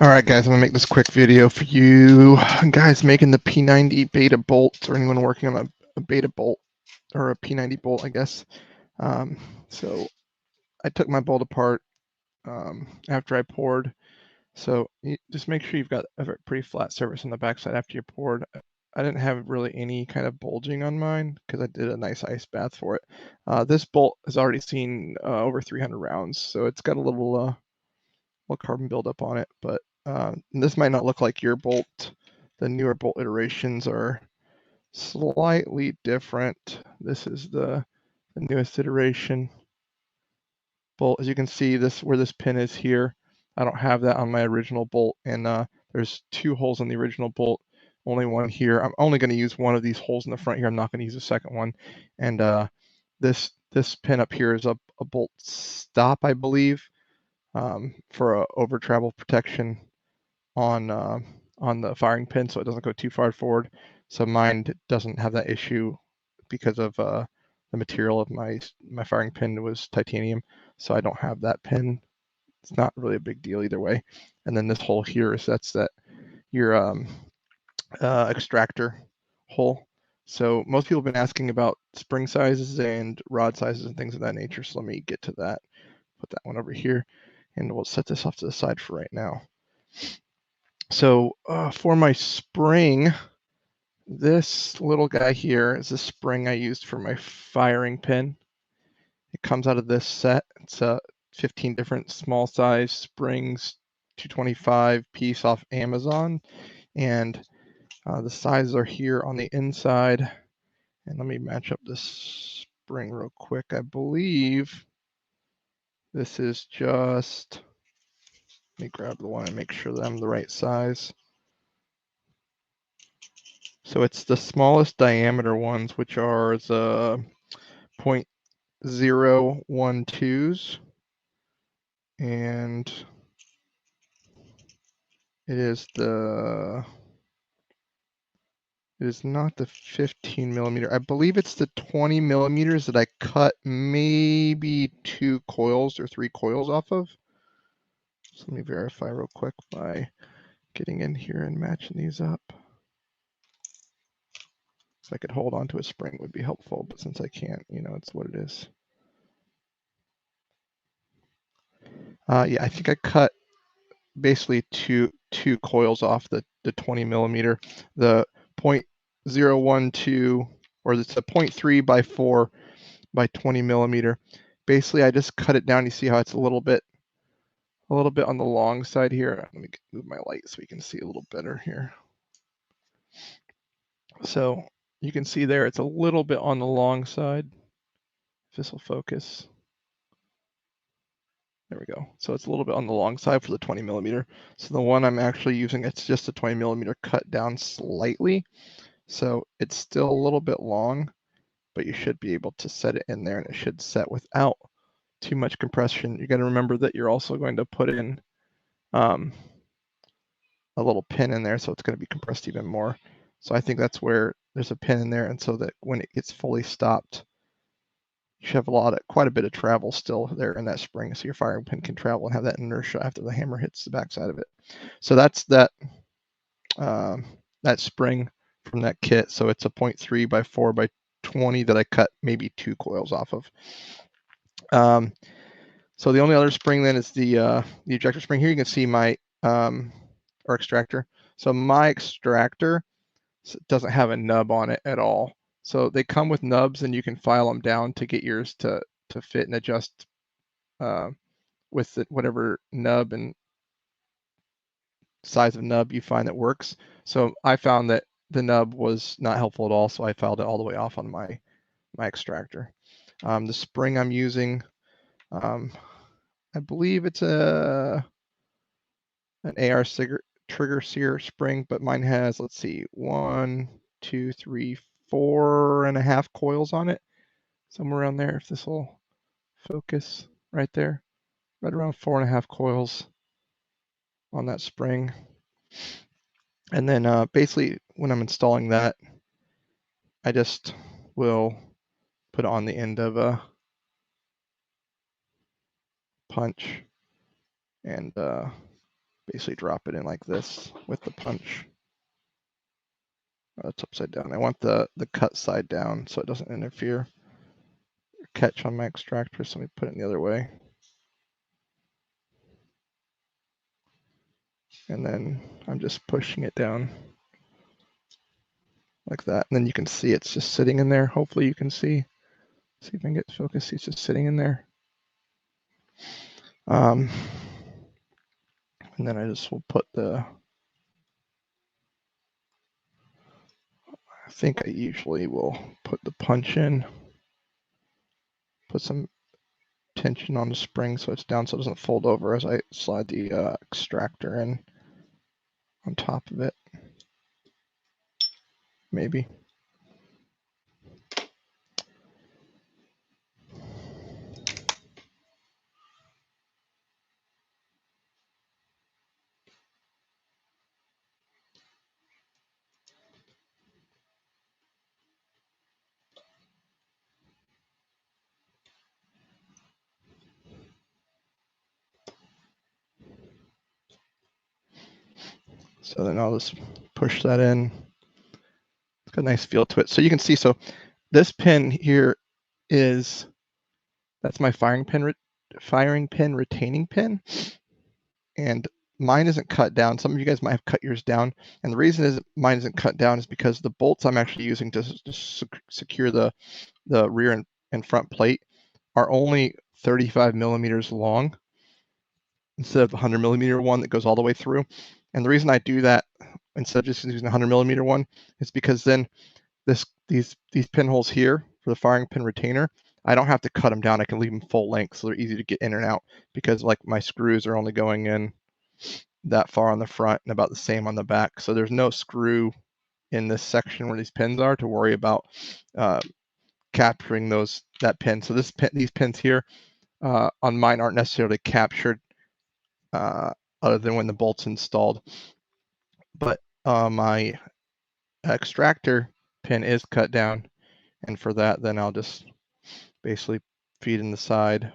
All right, guys, I'm gonna make this quick video for you guys making the P90 beta bolt, or anyone working on a beta bolt or a P90 bolt, I guess. So I took my bolt apart after I poured. So just make sure you've got a pretty flat surface on the backside after you poured. I didn't have really any kind of bulging on mine because I did a nice ice bath for it. This bolt has already seen over 300 rounds, so it's got a little carbon buildup on it, but this might not look like your bolt. The newer bolt iterations are slightly different. This is the newest iteration bolt. As you can see, where this pin is here, I don't have that on my original bolt, and there's 2 holes in the original bolt, only one here. I'm only going to use one of these holes in the front here. I'm not going to use a second one. And this pin up here is a bolt stop, I believe, for a over travel protection on the firing pin, so it doesn't go too far forward. So mine doesn't have that issue because of the material of my firing pin was titanium, so I don't have that pin. It's not really a big deal either way. And then this hole here that's your extractor hole. So most people have been asking about spring sizes and rod sizes and things of that nature. So let me get to that. Put that one over here, and we'll set this off to the side for right now. So for my spring, this little guy here is the spring I used for my firing pin. It comes out of this set. It's 15 different small size springs, 225 piece off Amazon, and the sizes are here on the inside. And let me match up this spring real quick. I believe this is just, let me grab the one and make sure that I'm the right size. So it's the smallest diameter ones, which are the 0.012s, and it is not the 15 millimeter. I believe it's the 20 millimeters that I cut maybe 2 coils or 3 coils off of. So let me verify real quick by getting in here and matching these up. If I could hold on to a spring would be helpful, but since I can't, it's what it is. Yeah, I think I cut basically two coils off the 20 millimeter. The 0.012, or it's a 0.3 by 4 by 20 millimeter. Basically, I just cut it down. You see how it's a little bit on the long side here. Let me move my light so we can see a little better here. So you can see there, it's a little bit on the long side. If this will focus. There we go. So it's a little bit on the long side for the 20 millimeter. So the one I'm actually using, it's just a 20 millimeter cut down slightly. So it's still a little bit long, but you should be able to set it in there, and it should set without too much compression. You got to remember that you're also going to put in a little pin in there, so it's going to be compressed even more. So I think that's where there's a pin in there, and so that when it gets fully stopped, you should have quite a bit of travel still there in that spring, so your firing pin can travel and have that inertia after the hammer hits the backside of it. So that's that spring from that kit. So it's a 0.3 by 4 by 20 that I cut maybe 2 coils off of. So the only other spring then is the ejector spring. Here you can see my or extractor. So my extractor doesn't have a nub on it at all. So they come with nubs, and you can file them down to get yours to fit and adjust with whatever nub and size of nub you find that works. So I found that the nub was not helpful at all, so I filed it all the way off on my extractor. The spring I'm using, I believe it's an AR trigger sear spring, but mine has, let's see, 1, 2, 3, 4.5 coils on it, somewhere around there. If this will focus right there, right around 4.5 coils on that spring. And then basically when I'm installing that, I just will put it on the end of a punch and basically drop it in like this with the punch. It's upside down. I want the cut side down so it doesn't interfere or catch on my extractor, so let me put it the other way. And then I'm just pushing it down like that. And then you can see it's just sitting in there. Hopefully you can see. See if I can get focus. It's just sitting in there. And then I just will put I think I usually will put the punch in, put some tension on the spring so it's down so it doesn't fold over as I slide the extractor in on top of it, maybe. So then I'll just push that in. It's got a nice feel to it. So you can see, so this pin here that's my firing pin retaining pin. And mine isn't cut down. Some of you guys might have cut yours down. And the reason is mine isn't cut down is because the bolts I'm actually using to secure the rear and front plate are only 35 millimeters long instead of the 100 millimeter one that goes all the way through. And the reason I do that instead of just using the 100 millimeter one is because then these pinholes here for the firing pin retainer, I don't have to cut them down. I can leave them full length so they're easy to get in and out, because like my screws are only going in that far on the front and about the same on the back. So there's no screw in this section where these pins are to worry about capturing that pin. So these pins here on mine aren't necessarily captured other than when the bolt's installed. But my extractor pin is cut down, and for that then I'll just basically feed in the side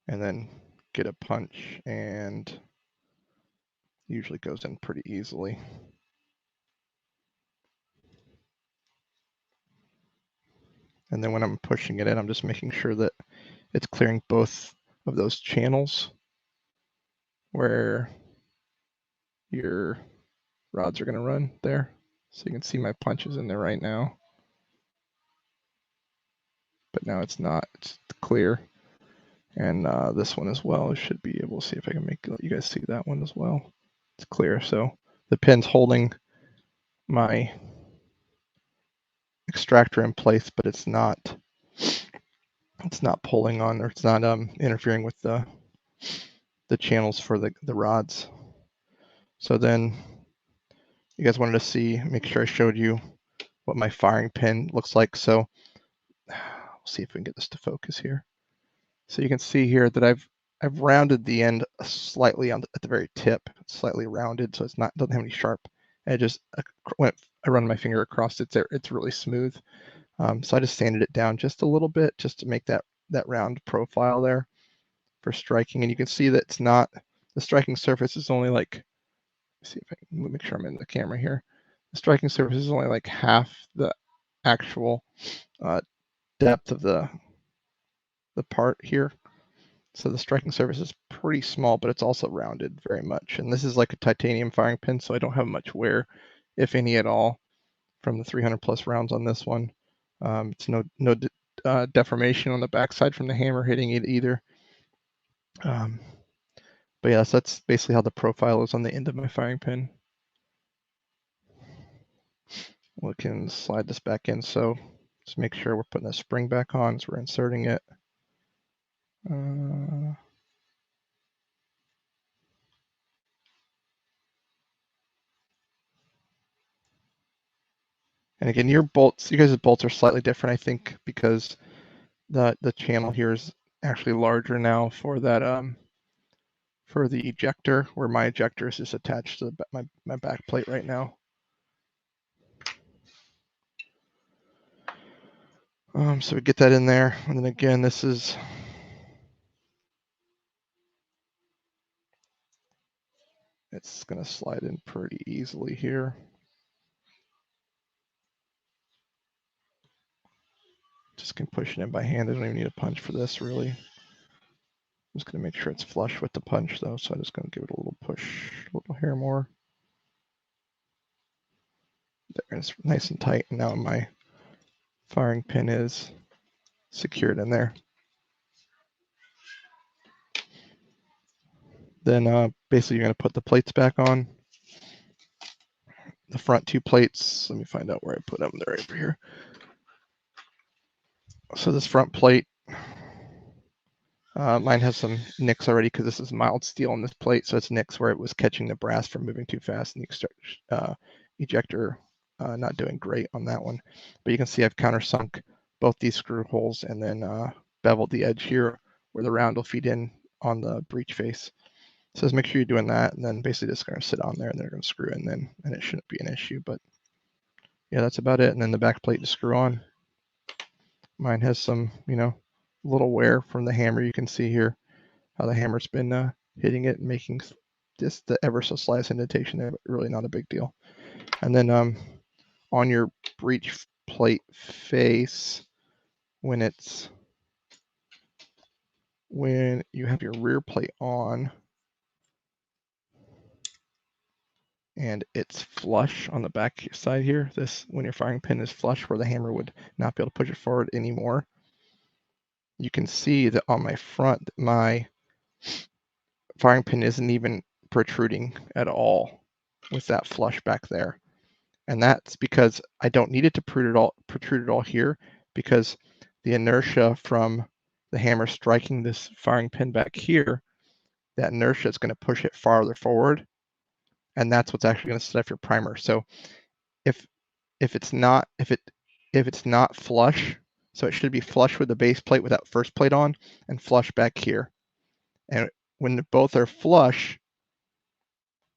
and then get a punch, and usually goes in pretty easily. And then when I'm pushing it in, I'm just making sure that it's clearing both of those channels where your rods are going to run there. So you can see my punches in there right now. But now it's not, it's clear. And this one as well, I should be able to see if I can let you guys see that one as well. It's clear. So the pin's holding my extractor in place, but it's not pulling on, or it's not interfering with the channels for the rods. So then you guys wanted to make sure I showed you what my firing pin looks like. So we'll see if we can get this to focus here. So you can see here that I've rounded the end slightly at the very tip. It's slightly rounded, so doesn't have any sharp edges. When I run my finger across it, it's really smooth. So I just sanded it down just a little bit just to make that round profile there for striking. And you can see that the striking surface is only like, let's see if I can make sure I'm in the camera here. The striking surface is only like half the actual depth of the part here. So the striking surface is pretty small, but it's also rounded very much. And this is like a titanium firing pin, so I don't have much wear, if any at all, from the 300 plus rounds on this one. It's no deformation on the backside from the hammer hitting it either. But yes, that's basically how the profile is on the end of my firing pin. We can slide this back in. So just make sure we're putting the spring back on as we're inserting it. And again, you guys' bolts are slightly different, I think, because the channel here is actually larger now for that for the ejector, where my ejector is just attached to my back plate right now. So we get that in there, and then again, this is It's going to slide in pretty easily here. Just can push it in by hand. I don't even need a punch for this, really. I'm just going to make sure it's flush with the punch, though, so I'm just going to give it a little push, a little hair more. There, it's nice and tight, and now my firing pin is secured in there. Then basically you're going to put the plates back on. The front two plates, let me find out where I put them. They're right over here. So this front plate, mine has some nicks already because this is mild steel on this plate, so it's nicks where it was catching the brass from moving too fast, and the ejector not doing great on that one. But you can see I've countersunk both these screw holes and then beveled the edge here where the round will feed in on the breech face. So just make sure you're doing that, and then basically just going to sit on there, and they're going to screw in then, and it shouldn't be an issue. But yeah, that's about it. And then the back plate to screw on. Mine has some, little wear from the hammer. You can see here how the hammer's been hitting it and making just the ever so slight indentation there, but really not a big deal. And then on your breech plate face, when you have your rear plate on and it's flush on the back side here, when your firing pin is flush where the hammer would not be able to push it forward anymore, you can see that on my front, my firing pin isn't even protruding at all with that flush back there. And that's because I don't need it to protrude it all here, because the inertia from the hammer striking this firing pin back here, that inertia is going to push it farther forward, and that's what's actually going to set off your primer. So if it's not flush, so it should be flush with the base plate with that first plate on and flush back here. And when both are flush,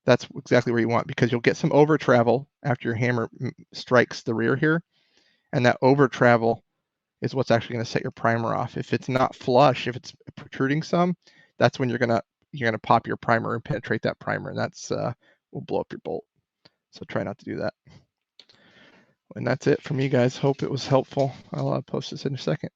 that's exactly where you want, because you'll get some over travel after your hammer strikes the rear here, and that over travel is what's actually going to set your primer off. If it's not flush, if it's protruding some, that's when you're gonna pop your primer and penetrate that primer, and that's will blow up your bolt. So try not to do that. And that's it from you guys. Hope it was helpful. I'll post this in a second.